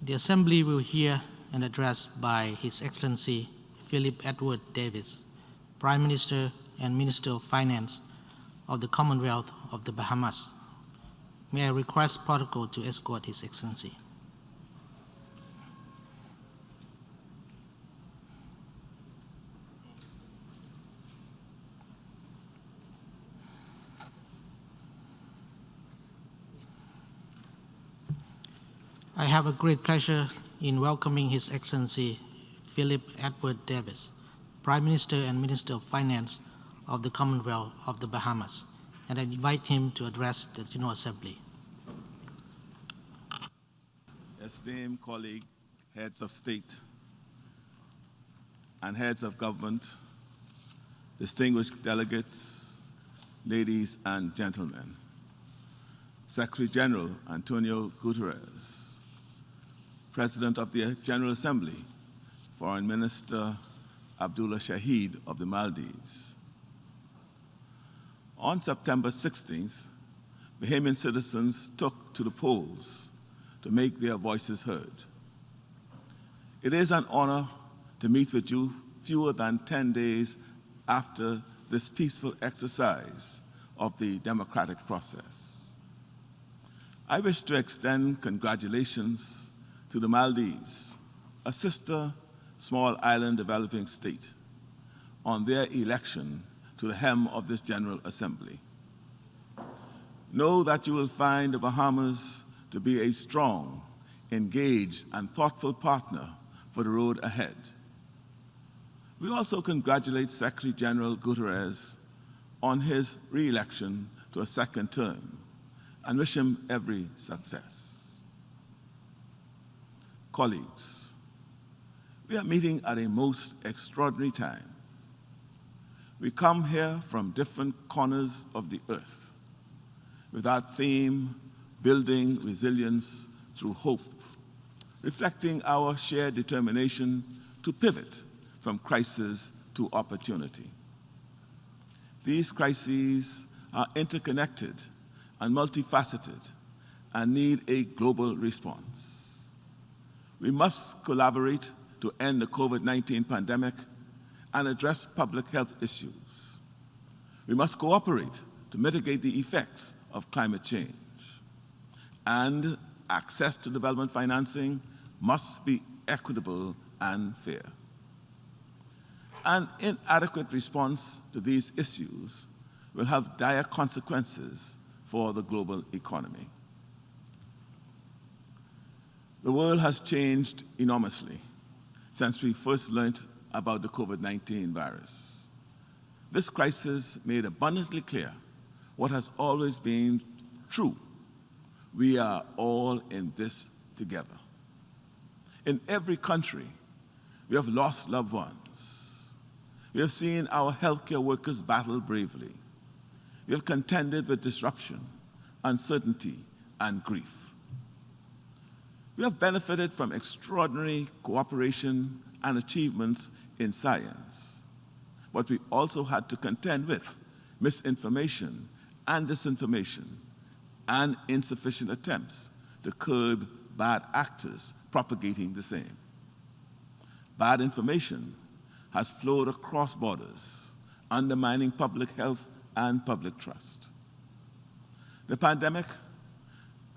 The Assembly will hear an address by His Excellency Philip Edward Davis, Prime Minister and Minister of Finance of the Commonwealth of the Bahamas. May I request protocol to escort His Excellency. I have a great pleasure in welcoming His Excellency Philip Edward Davis, Prime Minister and Minister of Finance of the Commonwealth of the Bahamas, and I invite him to address the General Assembly. Esteemed colleague, heads of state and heads of government, distinguished delegates, ladies and gentlemen, Secretary General Antonio Guterres, President of the General Assembly, Foreign Minister Abdullah Shahid of the Maldives. On September 16th, Bahamian citizens took to the polls to make their voices heard. It is an honor to meet with you fewer than 10 days after this peaceful exercise of the democratic process. I wish to extend congratulations to the Maldives, a sister small island developing state, on their election to the helm of this General Assembly. Know that you will find the Bahamas to be a strong, engaged, and thoughtful partner for the road ahead. We also congratulate Secretary General Guterres on his re-election to a second term and wish him every success. Colleagues, we are meeting at a most extraordinary time. We come here from different corners of the earth with our theme, Building Resilience Through Hope, reflecting our shared determination to pivot from crisis to opportunity. These crises are interconnected and multifaceted and need a global response. We must collaborate to end the COVID-19 pandemic and address public health issues. We must cooperate to mitigate the effects of climate change. And access to development financing must be equitable and fair. An inadequate response to these issues will have dire consequences for the global economy. The world has changed enormously since we first learned about the COVID-19 virus. This crisis made abundantly clear what has always been true. We are all in this together. In every country, we have lost loved ones. We have seen our healthcare workers battle bravely. We have contended with disruption, uncertainty, and grief. We have benefited from extraordinary cooperation and achievements in science, but we also had to contend with misinformation and disinformation and insufficient attempts to curb bad actors propagating the same. Bad information has flowed across borders, undermining public health and public trust. The pandemic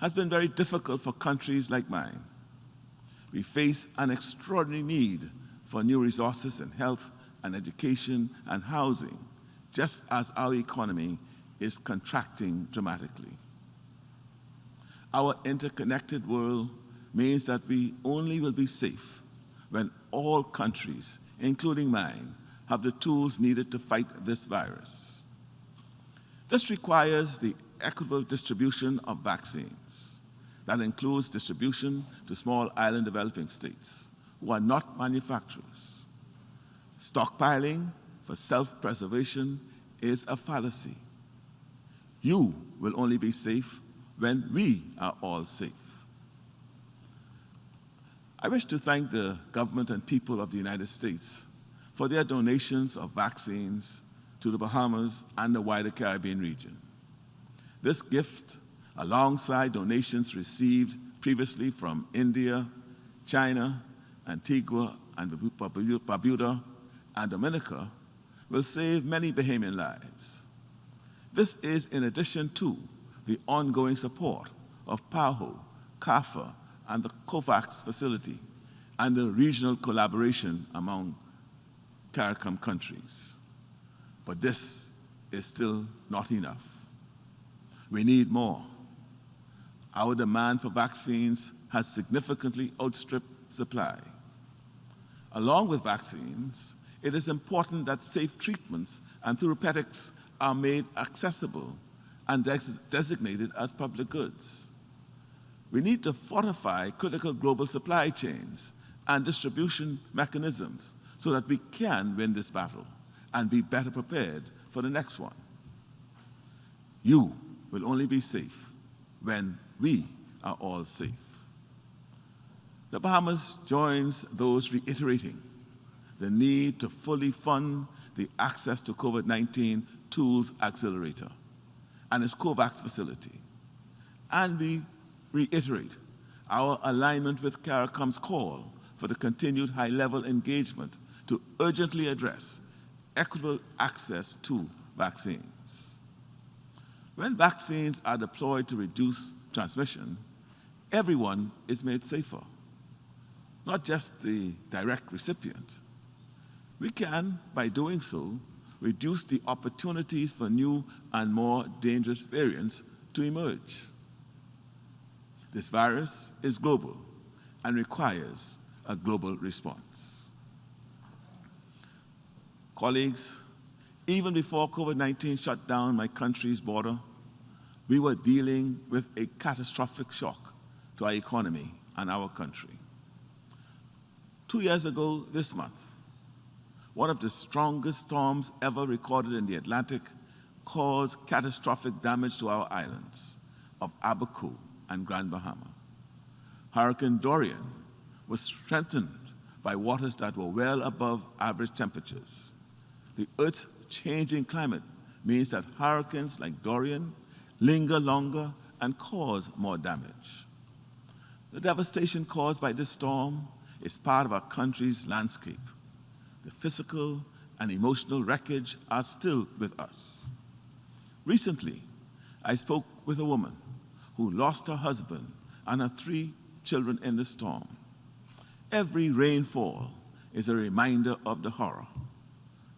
has been very difficult for countries like mine. We face an extraordinary need for new resources in health and education and housing, just as our economy is contracting dramatically. Our interconnected world means that we only will be safe when all countries, including mine, have the tools needed to fight this virus. This requires the equitable distribution of vaccines. That includes distribution to small island developing states who are not manufacturers. Stockpiling for self-preservation is a fallacy. You will only be safe when we are all safe. I wish to thank the government and people of the United States for their donations of vaccines to the Bahamas and the wider Caribbean region. This gift, alongside donations received previously from India, China, Antigua, and Barbuda, and Dominica will save many Bahamian lives. This is in addition to the ongoing support of PAHO, CAFA, and the COVAX facility, and the regional collaboration among CARICOM countries. But this is still not enough. We need more. Our demand for vaccines has significantly outstripped supply. Along with vaccines, it is important that safe treatments and therapeutics are made accessible and designated as public goods. We need to fortify critical global supply chains and distribution mechanisms so that we can win this battle and be better prepared for the next one. You will only be safe when we are all safe. The Bahamas joins those reiterating the need to fully fund the Access to COVID-19 Tools Accelerator and its COVAX facility. And we reiterate our alignment with CARICOM's call for the continued high-level engagement to urgently address equitable access to vaccines. When vaccines are deployed to reduce transmission, everyone is made safer, not just the direct recipient. We can, by doing so, reduce the opportunities for new and more dangerous variants to emerge. This virus is global and requires a global response. Colleagues, even before COVID-19 shut down my country's border, we were dealing with a catastrophic shock to our economy and our country. 2 years ago this month, one of the strongest storms ever recorded in the Atlantic caused catastrophic damage to our islands of Abaco and Grand Bahama. Hurricane Dorian was strengthened by waters that were well above average temperatures. The Earth's changing climate means that hurricanes like Dorian linger longer and cause more damage. The devastation caused by this storm is part of our country's landscape. The physical and emotional wreckage are still with us. Recently, I spoke with a woman who lost her husband and her 3 children in the storm. Every rainfall is a reminder of the horror.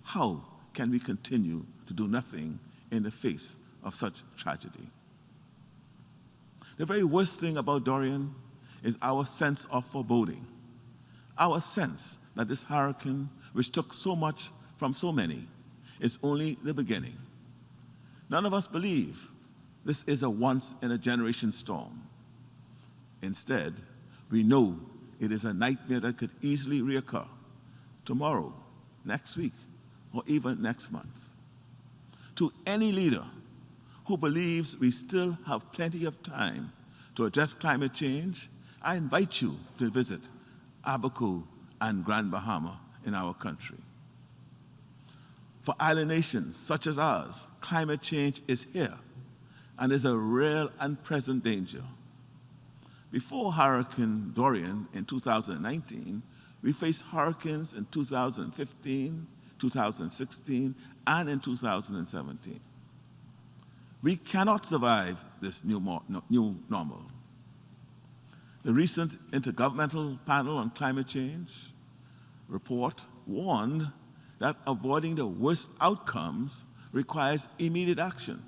How can we continue to do nothing in the face of such tragedy? The very worst thing about Dorian is our sense of foreboding, our sense that this hurricane, which took so much from so many, is only the beginning. None of us believe this is a once-in-a-generation storm. Instead, we know it is a nightmare that could easily reoccur tomorrow, next week, or even next month. To any leader who believes we still have plenty of time to address climate change, I invite you to visit Abaco and Grand Bahama in our country. For island nations such as ours, climate change is here and is a real and present danger. Before Hurricane Dorian in 2019, we faced hurricanes in 2015, 2016, and in 2017. We cannot survive this new normal. The recent Intergovernmental Panel on Climate Change report warned that avoiding the worst outcomes requires immediate action.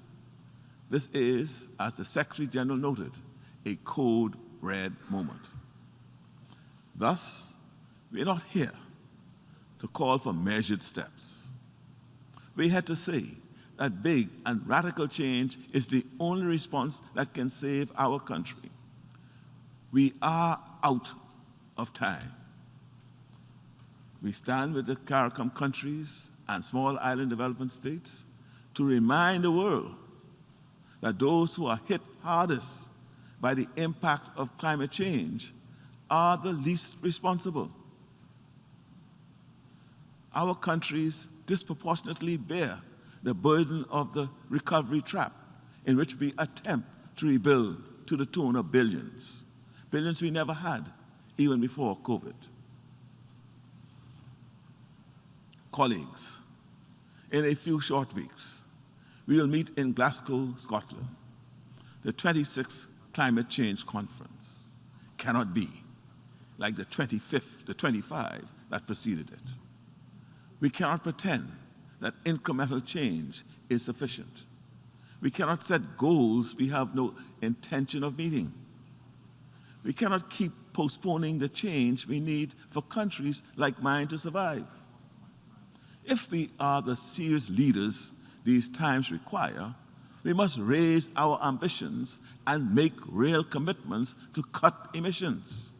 This is, as the Secretary General noted, a code red moment. Thus, we are not here to call for measured steps. We had to say that big and radical change is the only response that can save our country. We are out of time. We stand with the CARICOM countries and small island development states to remind the world that those who are hit hardest by the impact of climate change are the least responsible. Our countries disproportionately bear the burden of the recovery trap in which we attempt to rebuild to the tune of billions. Billions we never had even before COVID. Colleagues, in a few short weeks, we will meet in Glasgow, Scotland. The 26th Climate Change Conference cannot be like the 25 that preceded it. We cannot pretend that incremental change is sufficient. We cannot set goals we have no intention of meeting. We cannot keep postponing the change we need for countries like mine to survive. If we are the serious leaders these times require, we must raise our ambitions and make real commitments to cut emissions.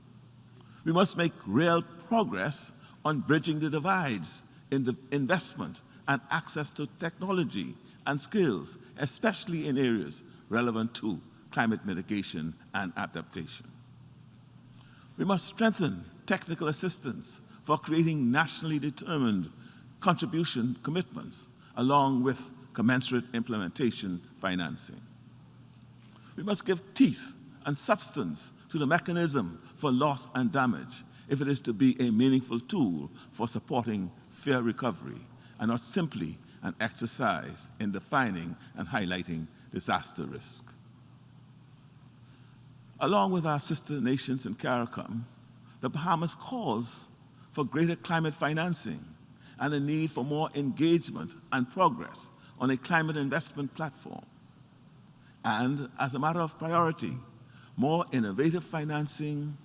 We must make real progress on bridging the divides in the investment and access to technology and skills, especially in areas relevant to climate mitigation and adaptation. We must strengthen technical assistance for creating nationally determined contribution commitments, along with commensurate implementation financing. We must give teeth and substance to the mechanism for loss and damage if it is to be a meaningful tool for supporting fair recovery and not simply an exercise in defining and highlighting disaster risk. Along with our sister nations in CARICOM, the Bahamas calls for greater climate financing and a need for more engagement and progress on a climate investment platform. And as a matter of priority, more innovative financing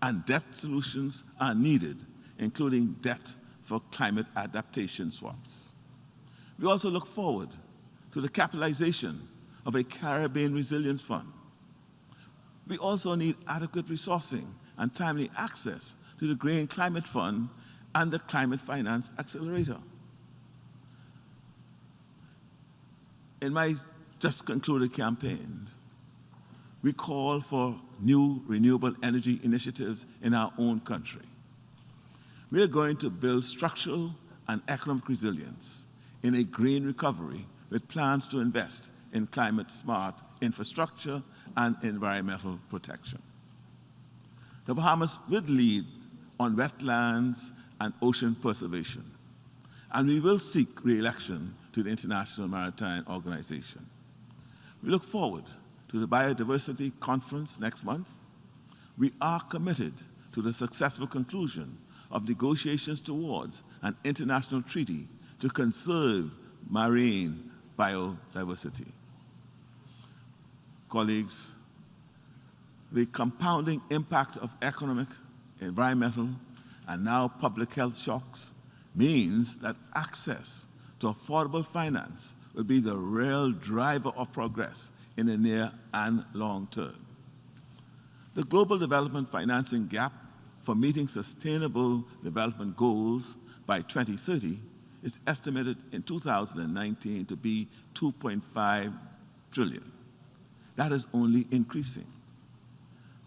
and debt solutions are needed, including debt for climate adaptation swaps. We also look forward to the capitalization of a Caribbean Resilience Fund. We also need adequate resourcing and timely access to the Green Climate Fund and the Climate Finance Accelerator. In my just concluded campaign, we call for new renewable energy initiatives in our own country. We are going to build structural and economic resilience in a green recovery with plans to invest in climate-smart infrastructure and environmental protection. The Bahamas will lead on wetlands and ocean preservation, and we will seek re-election to the International Maritime Organization. We look forward to the Biodiversity Conference next month. We are committed to the successful conclusion of negotiations towards an international treaty to conserve marine biodiversity. Colleagues, the compounding impact of economic, environmental, and now public health shocks means that access to affordable finance will be the real driver of progress in the near and long term. The global development financing gap for meeting sustainable development goals by 2030 is estimated in 2019 to be $2.5 trillion. That is only increasing.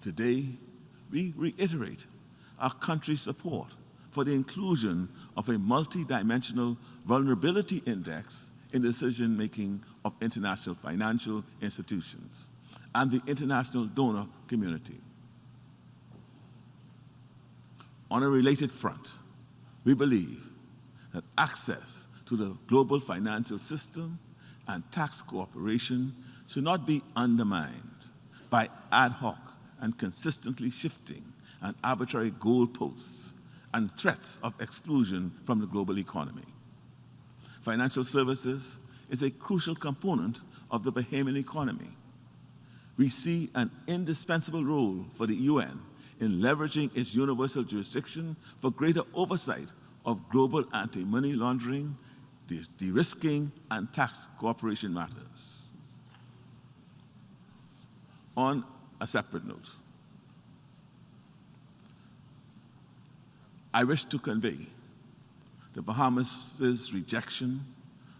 Today, we reiterate our country's support for the inclusion of a multidimensional vulnerability index in decision-making of international financial institutions and the international donor community. On a related front, we believe that access to the global financial system and tax cooperation should not be undermined by ad hoc and consistently shifting and arbitrary goalposts and threats of exclusion from the global economy. Financial services is a crucial component of the Bahamian economy. We see an indispensable role for the UN in leveraging its universal jurisdiction for greater oversight of global anti-money laundering, de-risking, and tax cooperation matters. On a separate note, I wish to convey the Bahamas' rejection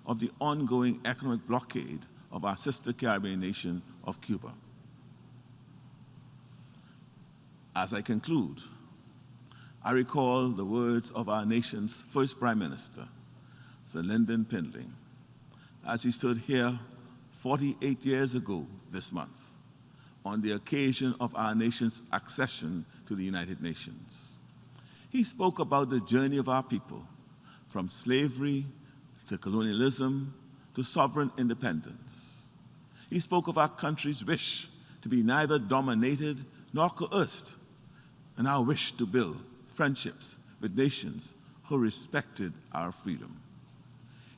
of the ongoing economic blockade of our sister Caribbean nation of Cuba. As I conclude, I recall the words of our nation's first Prime Minister, Sir Lyndon Pindling, as he stood here 48 years ago this month, on the occasion of our nation's accession to the United Nations. He spoke about the journey of our people from slavery to colonialism to sovereign independence. He spoke of our country's wish to be neither dominated nor coerced, and our wish to build friendships with nations who respected our freedom.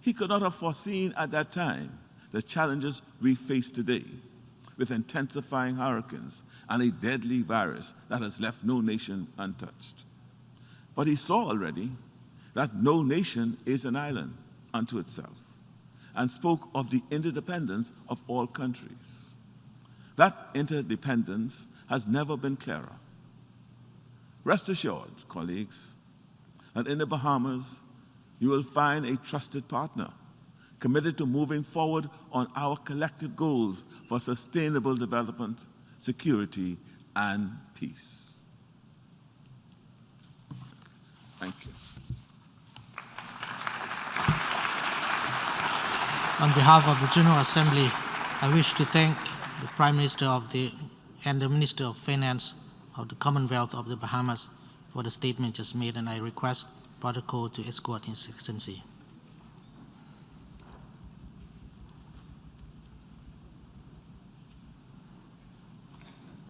He could not have foreseen at that time the challenges we face today, with intensifying hurricanes and a deadly virus that has left no nation untouched. But he saw already that no nation is an island unto itself, and spoke of the interdependence of all countries. That interdependence has never been clearer. Rest assured, colleagues, that in the Bahamas, you will find a trusted partner committed to moving forward on our collective goals for sustainable development, security, and peace. Thank you. On behalf of the General Assembly, I wish to thank the Prime Minister and the Minister of Finance of the Commonwealth of the Bahamas for the statement just made, and I request protocol to escort His Excellency.